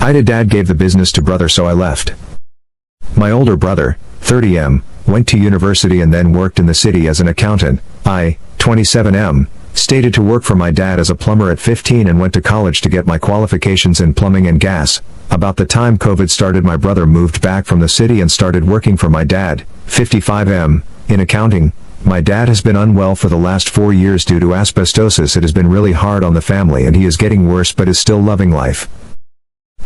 AITA dad gave the business to brother, so I left. My older brother, 30M, went to university and then worked in the city as an accountant. I, 27M, stayed to work for my dad as a plumber at 15 and went to college to get my qualifications in plumbing and gas. About the time COVID started, my brother moved back from the city and started working for my dad, 55M, in accounting. My dad has been unwell for the last 4 years due to asbestosis. It has been really hard on the family and he is getting worse but is still loving life.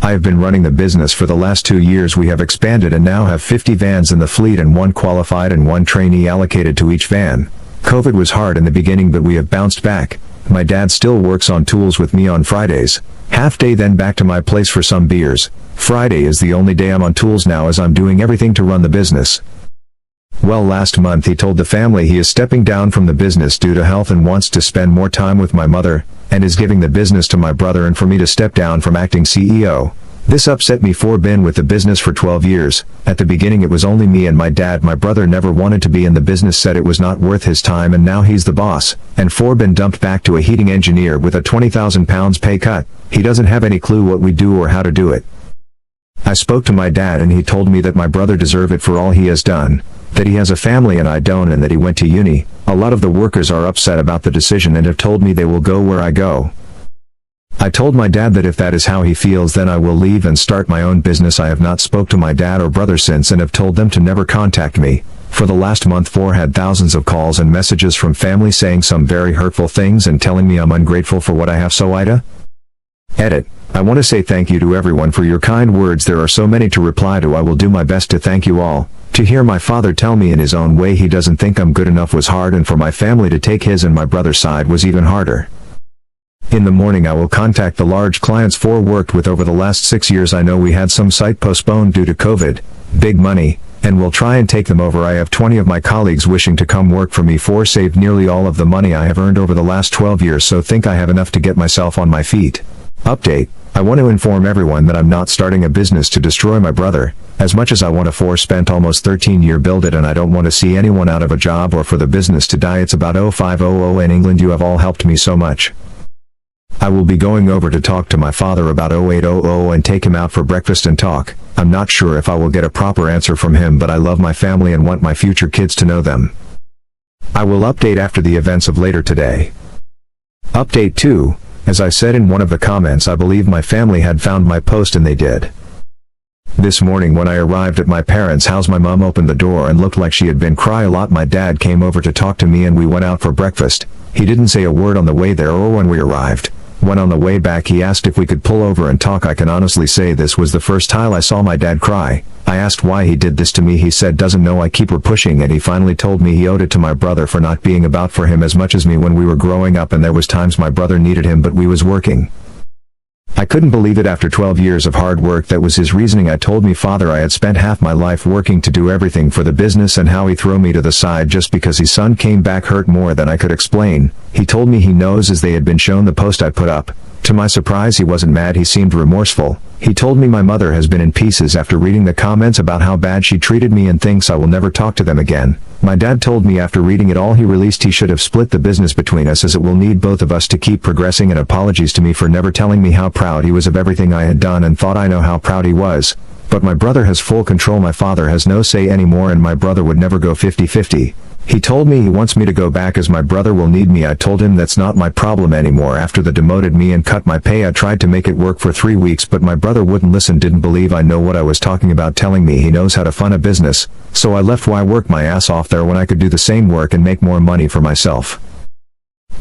I have been running the business for the last 2 years. We have expanded and now have 50 vans in the fleet and 1 qualified and 1 trainee allocated to each van. COVID was hard in the beginning but we have bounced back. My dad still works on tools with me on Fridays. Half day, then back to my place for some beers. Friday is the only day I'm on tools now as I'm doing everything to run the business. Well, last month he told the family he is stepping down from the business due to health and wants to spend more time with my mother, and is giving the business to my brother and for me to step down from acting CEO. This upset me, for been with the business for 12 years. At the beginning it was only me and my dad. My brother never wanted to be in the business, said it was not worth his time, and now he's the boss. And for been dumped back to a heating engineer with a £20,000 pay cut. He doesn't have any clue what we do or how to do it. I spoke to my dad and he told me that my brother deserves it for all he has done. That he has a family and I don't, and that he went to uni. A lot of the workers are upset about the decision and have told me they will go where I go. I told my dad that if that is how he feels, then I will leave and start my own business. I have not spoke to my dad or brother since and have told them to never contact me. For the last month 4 had thousands of calls and messages from family saying some very hurtful things and telling me I'm ungrateful for what I have. So AITA. Edit. I want to say thank you to everyone for your kind words. There are so many to reply to. I will do my best to thank you all. To hear my father tell me in his own way he doesn't think I'm good enough was hard, and for my family to take his and my brother's side was even harder. In the morning I will contact the large clients for worked with over the last 6 years. I know we had some site postponed due to COVID, big money, and will try and take them over. I have 20 of my colleagues wishing to come work for me for saved nearly all of the money I have earned over the last 12 years, so think I have enough to get myself on my feet. Update. I want to inform everyone that I'm not starting a business to destroy my brother. As much as I want to spent almost 13 years build it, and I don't want to see anyone out of a job or for the business to die. It's about 0500 in England. You have all helped me so much. I will be going over to talk to my father about 0800 and take him out for breakfast and talk. I'm not sure if I will get a proper answer from him, but I love my family and want my future kids to know them. I will update after the events of later today. Update 2. As I said in one of the comments, I believe my family had found my post, and they did. This morning when I arrived at my parents' house, my mom opened the door and looked like she had been crying a lot. My dad came over to talk to me and we went out for breakfast. He didn't say a word on the way there or when we arrived. When on the way back he asked if we could pull over and talk. I can honestly say this was the first time I saw my dad cry. I asked why he did this to me. He said doesn't know, I keep her pushing, and he finally told me he owed it to my brother for not being about for him as much as me when we were growing up, and there was times my brother needed him but we was working. I couldn't believe it. After 12 years of hard work, that was his reasoning. I told me father I had spent half my life working to do everything for the business, and how he threw me to the side just because his son came back hurt more than I could explain. He told me he knows as they had been shown the post I put up. To my surprise he wasn't mad, he seemed remorseful. He told me my mother has been in pieces after reading the comments about how bad she treated me and thinks I will never talk to them again. My dad told me after reading it all he released he should have split the business between us as it will need both of us to keep progressing, and apologies to me for never telling me how proud he was of everything I had done, and thought I know how proud he was. But my brother has full control. My father has no say anymore, and my brother would never go 50-50. He told me he wants me to go back as my brother will need me. I told him that's not my problem anymore. After they demoted me and cut my pay, I tried to make it work for 3 weeks, but my brother wouldn't listen, didn't believe I know what I was talking about, telling me he knows how to fund a business. So I left. Why work my ass off there when I could do the same work and make more money for myself?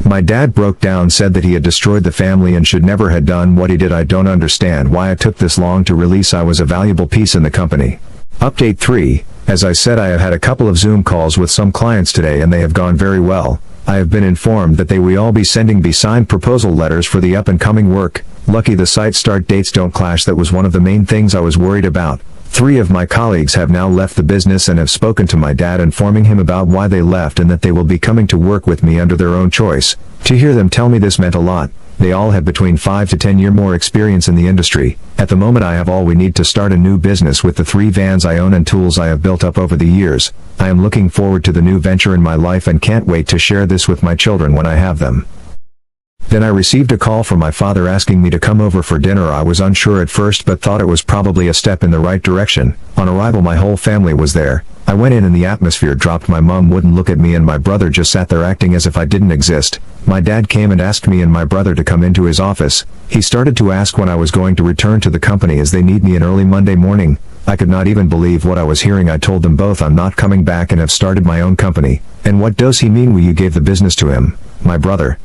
My dad broke down, said that he had destroyed the family and should never had done what he did. I don't understand why it took this long to release. I was a valuable piece in the company. Update 3. As I said, I have had a couple of Zoom calls with some clients today and they have gone very well. I have been informed that they will all be sending signed proposal letters for the up and coming work. Lucky the site start dates don't clash. That was one of the main things I was worried about. 3 of my colleagues have now left the business and have spoken to my dad, informing him about why they left and that they will be coming to work with me under their own choice. To hear them tell me this meant a lot. They all have between 5 to 10 years more experience in the industry. At the moment I have all we need to start a new business with the 3 vans I own and tools I have built up over the years. I am looking forward to the new venture in my life and can't wait to share this with my children when I have them. Then I received a call from my father asking me to come over for dinner. I was unsure at first but thought it was probably a step in the right direction. On arrival my whole family was there. I went in and the atmosphere dropped. My mom wouldn't look at me and my brother just sat there acting as if I didn't exist. My dad came and asked me and my brother to come into his office. He started to ask when I was going to return to the company as they need me in early Monday morning. I could not even believe what I was hearing. I told them both I'm not coming back and have started my own company. And what does he mean? You gave the business to him? My brother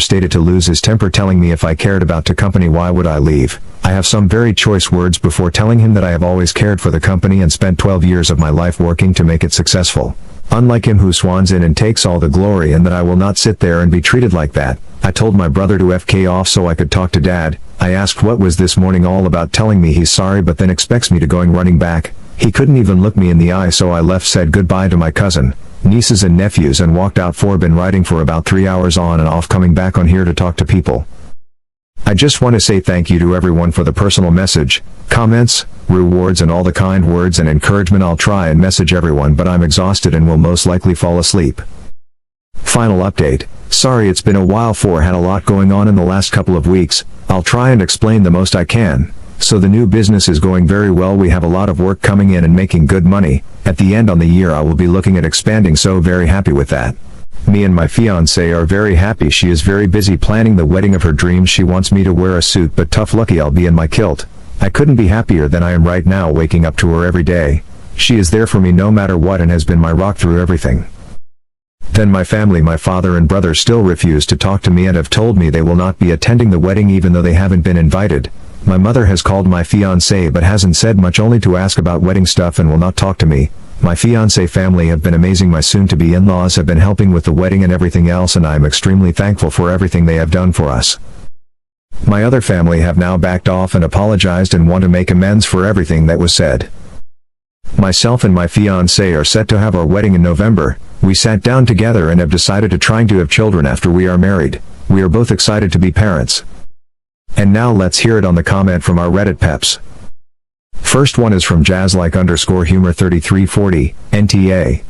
stated to lose his temper, telling me if I cared about the company why would I leave. I have some very choice words before telling him that I have always cared for the company and spent 12 years of my life working to make it successful. Unlike him who swans in and takes all the glory, and that I will not sit there and be treated like that. I told my brother to FK off so I could talk to Dad. I asked what was this morning all about, telling me he's sorry but then expects me to going running back. He couldn't even look me in the eye, so I left, said goodbye to my cousin, nieces and nephews and walked out. Been riding for about 3 hours on and off, coming back on here to talk to people. I just want to say thank you to everyone for the personal message, comments, rewards and all the kind words and encouragement. I'll try and message everyone but I'm exhausted and will most likely fall asleep. Final update. Sorry it's been a while. Had a lot going on in the last couple of weeks. I'll try and explain the most I can. So the new business is going very well. We have a lot of work coming in and making good money. At the end on the year I will be looking at expanding, so very happy with that. Me and my fiancée are very happy. She is very busy planning the wedding of her dreams. She wants me to wear a suit but tough lucky I'll be in my kilt. I couldn't be happier than I am right now, waking up to her every day. She is there for me no matter what and has been my rock through everything. Then my family, my father and brother still refuse to talk to me and have told me they will not be attending the wedding even though they haven't been invited. My mother has called my fiancé but hasn't said much, only to ask about wedding stuff, and will not talk to me. My fiancé family have been amazing. My soon-to-be in-laws have been helping with the wedding and everything else, and I am extremely thankful for everything they have done for us. My other family have now backed off and apologized and want to make amends for everything that was said. Myself and my fiancé are set to have our wedding in November. We sat down together and have decided to trying to have children after we are married. We are both excited to be parents. And now let's hear it on the comment from our Reddit peps. First one is from jazzlike_humor3340, NTA.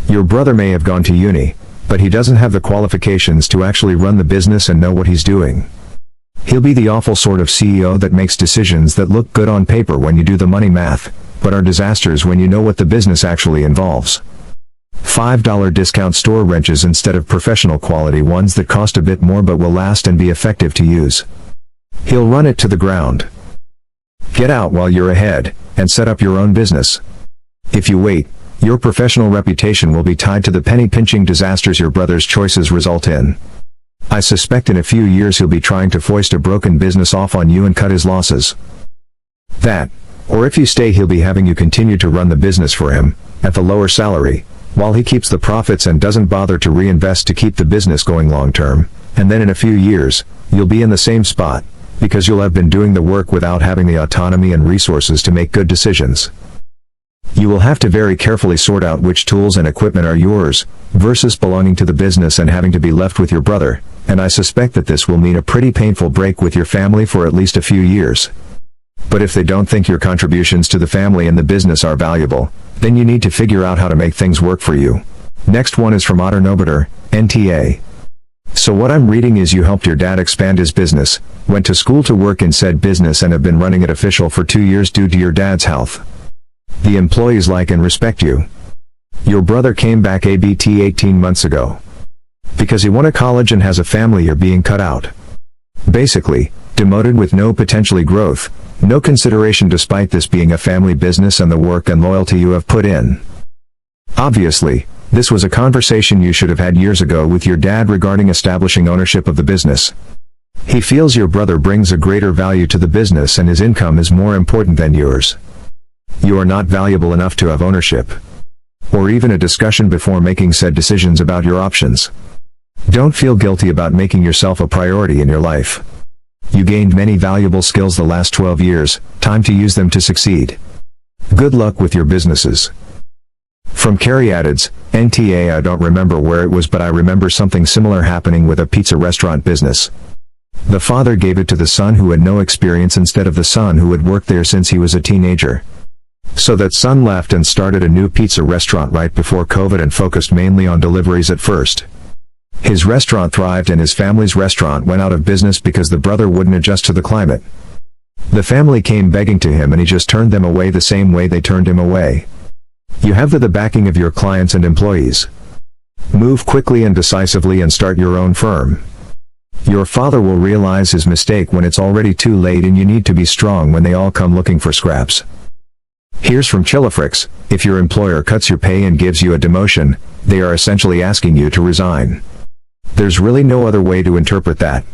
Your brother may have gone to uni, but he doesn't have the qualifications to actually run the business and know what he's doing. He'll be the awful sort of CEO that makes decisions that look good on paper when you do the money math, but are disasters when you know what the business actually involves. $5 discount store wrenches instead of professional quality ones that cost a bit more but will last and be effective to use. He'll run it to the ground. Get out while you're ahead, and set up your own business. If you wait, your professional reputation will be tied to the penny-pinching disasters your brother's choices result in. I suspect in a few years he'll be trying to foist a broken business off on you and cut his losses. That, or if you stay he'll be having you continue to run the business for him, at the lower salary, while he keeps the profits and doesn't bother to reinvest to keep the business going long term, and then in a few years, you'll be in the same spot, because you'll have been doing the work without having the autonomy and resources to make good decisions. You will have to very carefully sort out which tools and equipment are yours, versus belonging to the business and having to be left with your brother, and I suspect that this will mean a pretty painful break with your family for at least a few years. But if they don't think your contributions to the family and the business are valuable, then you need to figure out how to make things work for you. Next one is from Otter Nobiter, NTA. So what I'm reading is you helped your dad expand his business, went to school to work in said business and have been running it official for 2 years due to your dad's health. The employees like and respect you. Your brother came back ABT 18 months ago. Because he went to college and has a family, you're being cut out. Basically, demoted with no potentially growth, no consideration despite this being a family business and the work and loyalty you have put in. Obviously, this was a conversation you should have had years ago with your dad regarding establishing ownership of the business. He feels your brother brings a greater value to the business and his income is more important than yours. You are not valuable enough to have ownership, or even a discussion before making said decisions about your options. Don't feel guilty about making yourself a priority in your life. You gained many valuable skills the last 12 years, time to use them to succeed. Good luck with your businesses. From Caryatids, NTA. I don't remember where it was, but I remember something similar happening with a pizza restaurant business. The father gave it to the son who had no experience instead of the son who had worked there since he was a teenager. So that son left and started a new pizza restaurant right before COVID and focused mainly on deliveries at first. His restaurant thrived and his family's restaurant went out of business because the brother wouldn't adjust to the climate. The family came begging to him and he just turned them away the same way they turned him away. You have the backing of your clients and employees. Move quickly and decisively and start your own firm. Your father will realize his mistake when it's already too late, and you need to be strong when they all come looking for scraps. Here's from Chillafrix: if your employer cuts your pay and gives you a demotion, they are essentially asking you to resign. There's really no other way to interpret that.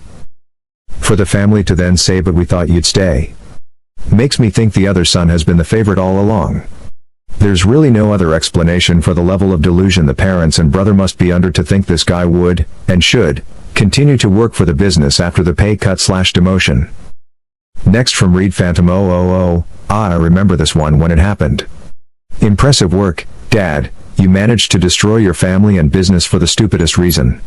For the family to then say, "But we thought you'd stay," makes me think the other son has been the favorite all along. There's really no other explanation for the level of delusion the parents and brother must be under to think this guy would, and should, continue to work for the business after the pay cut/demotion. Next from Reed Phantom 000, I remember this one when it happened. Impressive work, Dad. You managed to destroy your family and business for the stupidest reason.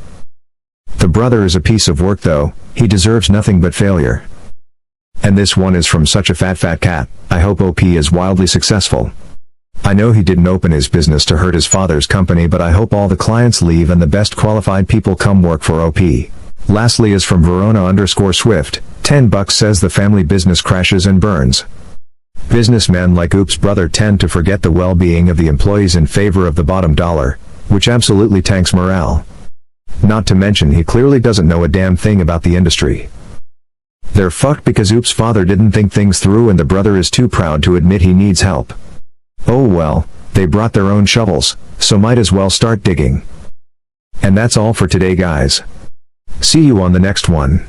The brother is a piece of work though, he deserves nothing but failure. And this one is from such a fat cat. I hope OP is wildly successful. I know he didn't open his business to hurt his father's company, but I hope all the clients leave and the best qualified people come work for OP. Lastly is from Verona_Swift, $10 says the family business crashes and burns. Businessmen like Oop's brother tend to forget the well-being of the employees in favor of the bottom dollar, which absolutely tanks morale. Not to mention he clearly doesn't know a damn thing about the industry. They're fucked because Oop's father didn't think things through and the brother is too proud to admit he needs help. Oh well, they brought their own shovels, so might as well start digging. And that's all for today, guys. See you on the next one.